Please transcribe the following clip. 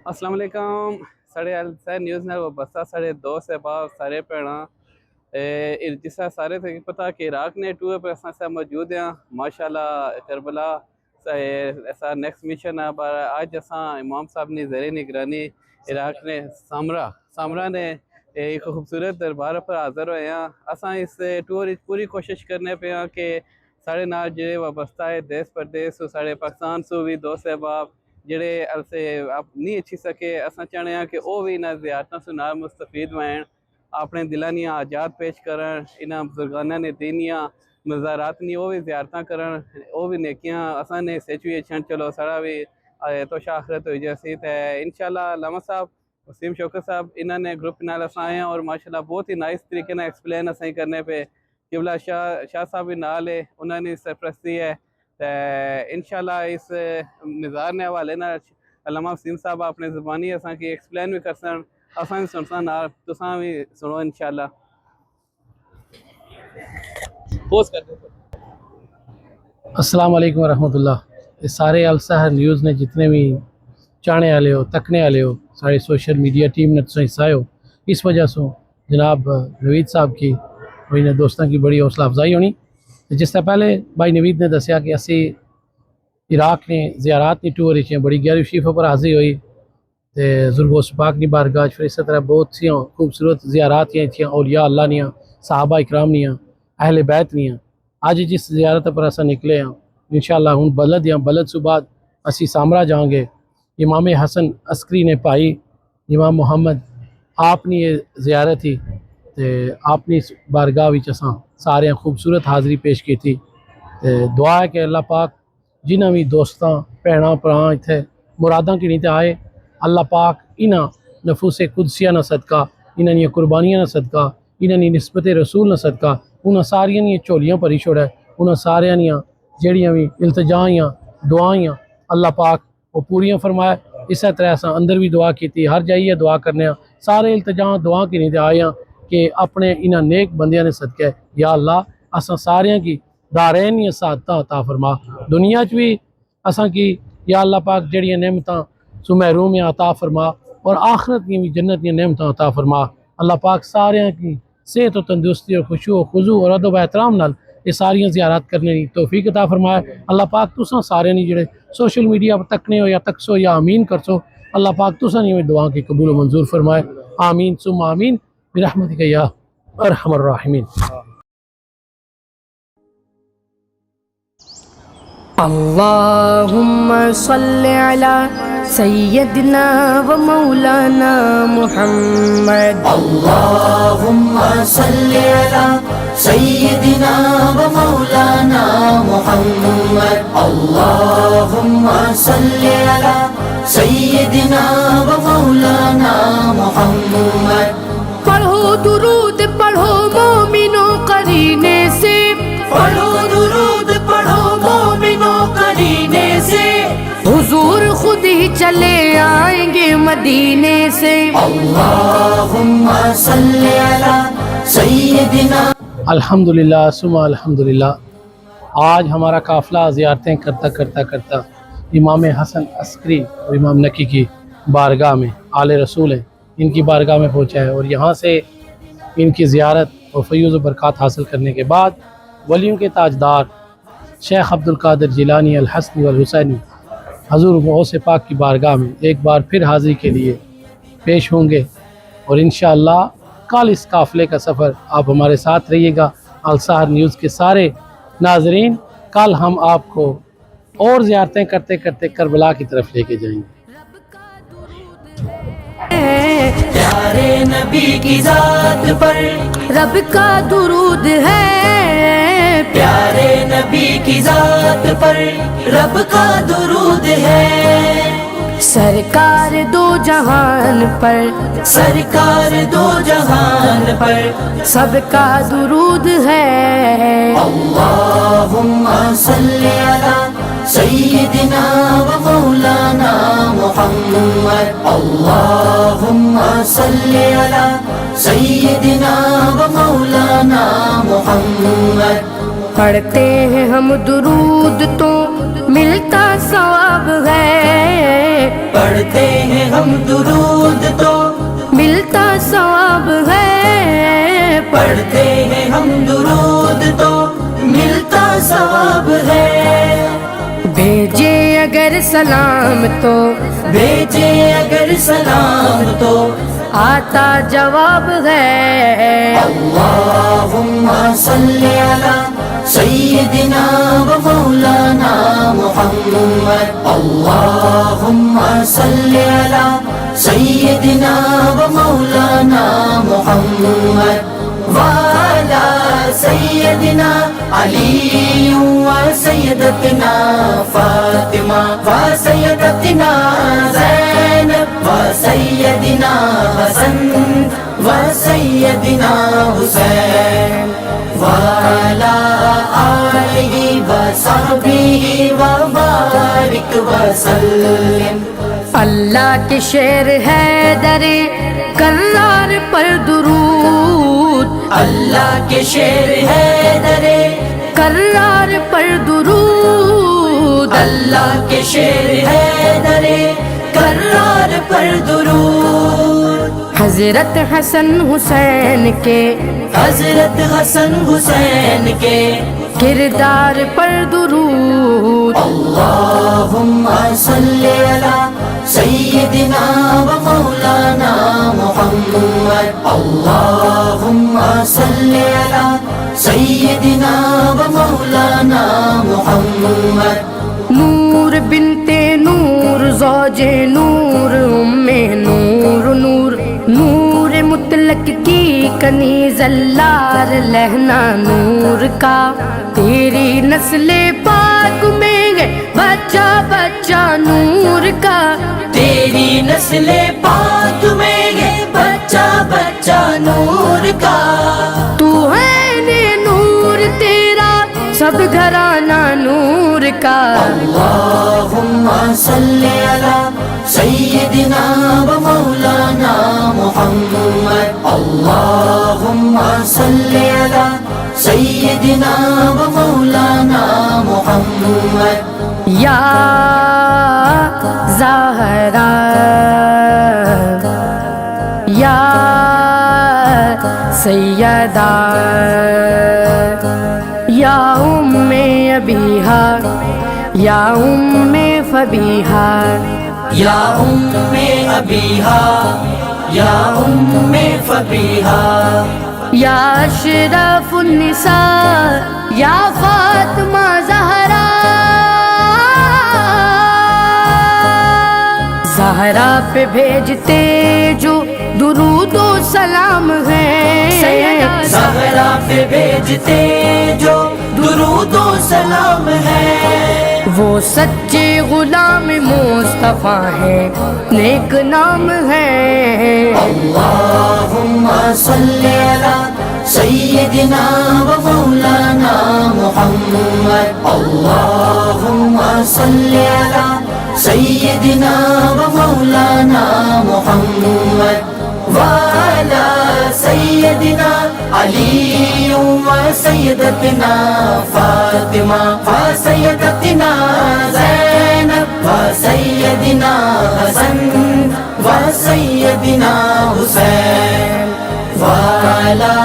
अस्सलाम वालेकुम साढ़े अलसैर न्यूज़ नाल वाबस्ता साढ़े दोस्त अहबाब सारे भैन जिस सारे थे पता कि इराक ने टूर पर असां मौजूद हैं माशाल्लाह करबला ऐसा नेक्स्ट मिशन है पर आज असां इमाम साहब ने ज़ेरे निगरानी इराक ने सामरा ने एक खूबसूरत दरबार पर हाज़र होए हैं। असां इस टूर पूरी कोशिश करने पे हैं कि साढ़े नाल जे वाबस्ता है देश परदेश साढ़े पाकिस्तान सू भी दोस्त अहबाब जेड़े अलसे नहीं अच्छी सके असां चाहने हैं कि वो भी इन्हां ज़ियारतां सू नाल मुस्तफीद वैन अपने दिलां दियां आजाद पेश करन इन्हां बुजुर्गाना ने दीनियां मज़ारात नहीं वो भी ज़ियारतां करन वो भी नेकियां असां ने सिचुएशन चलो सारा भी तो आखिरत हो जैसी तो इंशाल्लाह लामा साहब वसीम शौकत साहब इन्होंने ग्रुप नाल असां आए हैं और माशाल्लाह बहुत ही नाइस तरीके से एक्सप्लेन असें करने पे किबला शाह साहब भी नाल है उन्होंने सरपरस्ती है तो इंशाल्लाह इस निज़ार ने हवाले ना अल्लामा वसीम साहब अपने ज़बानी असां की एक्सप्लेन भी करसन असां भी सुनसा नाल तुसां भी सुनो इंशाल्लाह पोस्ट कर दो। अस्सलाम वालेकुम रहमतुल्लाह। ये सारे अलसहर न्यूज़ ने जितने भी चाहने वाले हो तकने वाले हो सारी सोशल मीडिया टीम ने तुसें हिस्सा हो इस वजह से जनाब नवीद साहब की और इन्हें दोस्तों की बड़ी हौसला अफजाई होनी। जिस तरह पहले भाई नवीद ने दसिया कि असी इराक ने ज़ियारात की टूर बड़ी गहरी शरीफों पर हाजिर हुई तो ज़ुल्फ़ पाक की बारगाह फिर इस तरह बहुत सी खूबसूरत ज़ियारात थी औलिया अल्लाह नियाँ सहाबा इकराम नियाँ अहले बैत नियाँ। आज जिस ज़ियारत पर असा निकले हैं इंशाअल्लाह हूँ बलद या बलद सु बाद असी सामरा जाएंगे। इमाम हसन अस्करी ने पाई इमाम मुहम्मद आपनी ये ज़ियारत ही तो आपनी इस बारगाह विच असां सारे खूबसूरत हाज़री पेश की थी। तो दुआ है कि अल्लाह पाक जिन्हां भी दोस्तां भैणां भरां इत्थे मुरादां घिनी ते आए अल्लाह पाक इन्हां नफूस कुदसिया ना सदका इन्हां दियां कुर्बानियां ना सदका इन्हां दी निस्बत रसूल ना सदका उन्हां सारियां दियां झोलियां भरी छोड़े उन्हां सारियां दियां जेहड़ियां भी इल्तजाइयां दुआइयां अल्लाह पाक वो पूरियां फरमाए। इस तरह असां अंदर भी दुआ की हर जाइए दुआ करने सारे इल्तजा दुआ घिनी ते आए कि अपने इन्हां नेक बंदियां ने सदके या अल्लाह असां सारियां की दारैन दियां सादतां अता फरमा दुनिया च भी असां की या अल्लाह पाक जड़ियां नेमतां सु महरूम अता फरमा और आखिरत की भी जन्नत की नेमतां अता फरमा। अल्लाह पाक सारियां की सेहत और तंदुरुस्ती और खुशू खुजू और अदब एहतराम नाल ये सारियां ज़ियारत करने की तौफीक अता फरमाए। अल्लाह पाक तुसां सारे नहीं जेड़े सोशल मीडिया पर तकने हो या तकसो या आमीन करसो अल्लाह पाक तुसां नहीं दुआ की कबूल मंजूर फरमाए आमीन सुम्मा आमीन बिरहमतिक या अरहमर राहिमीन। अल्लाहुम्मा सल्लि अला सय्यदना व मौलाना मुहम्मद। अल्लाहुम्मा सल्लि अला सय्यदना व मौलाना मुहम्मद। अल्लाहुम्मा सल्लि अला सय्यदना व मौलाना मुहम्मद। पढ़ो दुरूद पढ़ो मोमिनो करीने से पढ़ो दुरूद पढ़ो मोमिनो करीने से हुजूर खुद ही चले आएंगे मदीने से। अल्लाहुम्मा सल्लि अला सय्यदिना। अल्हम्दुलिल्लाह सुमा अल्हम्दुलिल्लाह। आज हमारा काफ़िला ज़ियारतें करता करता करता इमाम हसन अस्करी और इमाम नकी की बारगाह में आले रसूल हैं इनकी बारगाह में पहुँचा है और यहाँ से इनकी ज़ियारत और फ़यूज़ व बरक़ात हासिल करने के बाद वलियों के ताजदार शेख अब्दुल कादिर जिलानी अल हसनी वल हुसैनी हज़ूर गौस पाक की बारगाह में एक बार फिर हाज़िरी के लिए पेश होंगे और इंशाअल्लाह कल इस काफ़िले का सफ़र आप हमारे साथ रहिएगा। अलसहर न्यूज़ के सारे नाजरीन कल हम आपको और ज़ियारतें करते करते करबला की तरफ लेके जाएंगे। प्यारे नबी की ज़ात पर रब का दुरूद है। प्यारे नबी की ज़ात पर रब का दुरूद है। सरकार दो जहान पर सरकार दो जहान पर सबका दुरूद है। अल्लाहुम्मा सल्लि अला सय्यदिना व मौलाना मुहम्मद। अल्लाहुम्मा सल्लि अला सय्यदिना व मौलाना मुहम्मद। पढ़ते हैं हम दुरूद तो मिलता सवाब है। पढ़ پڑھتے ہیں ہم درود تو ملتا ثواب ہے، پڑھتے ہیں ہم درود تو ملتا ثواب ہے، بھیجے اگر سلام تو بھیجے اگر سلام تو آتا جواب ہے۔ اللہم صلی علی سیدنا و مولانا محمد، اللہم صلی علی سیدنا و مولانا محمد وعلی سیدنا علی و سیدتنا فاطمہ و سیدتنا زینب و سیدنا حسن و سیدنا حسین وعلی آلہ و صحبہ و بارک وسلم۔ اللہ کے شعر ہے درِ کرار پر درود، اللہ کے شعر ہے درے کرار پر درود، اللہ کے شعر ہے درے کرار پر درود، حضرت حسن حسین کے حضرت حسن حسین کے کردار پر درود۔ اللہم صلی علی سیدنا و مولانا محمد، اللہم صلی علی سیدنا و مولانا محمد نور بنت نور زوج نور ام نور نور نور مطلق کی کنیز اللار لہنا نور کا، تیری نسل پاک میں ہے بچہ بچہ نور کا، تیری نسل پاک میں ہے بچہ بچہ نور کا، تو ہے نے نور تیرا سب گھرانہ نور کا۔ اللہم صلی علی سیدنا و مولانا محمد، اللہم صلی علی سیدنا و مولانا محمد یا زہرا یا سیدہ یا ام ابیہا یا ام فبیہا یا ام ابیہا یا ام فبیہا یا اشرف النساء یا فاطمہ زہرا، زہرا پہ بھیجتے جو درود و سلام ہے، زہرا پہ بھیجتے جو درود و سلام ہے، وہ سچے غلام مصطفیٰ ہیں، نیک نام ہے۔ اللہم صلی علی سیدنا و مولانا محمد، اللہم صلی علی سیدنا و مولانا محمد وعلی سیدنا علی و سیدتنا فاطمہ و سیدتنا زینب و سیدنا حسن و سیدنا حسین وعلی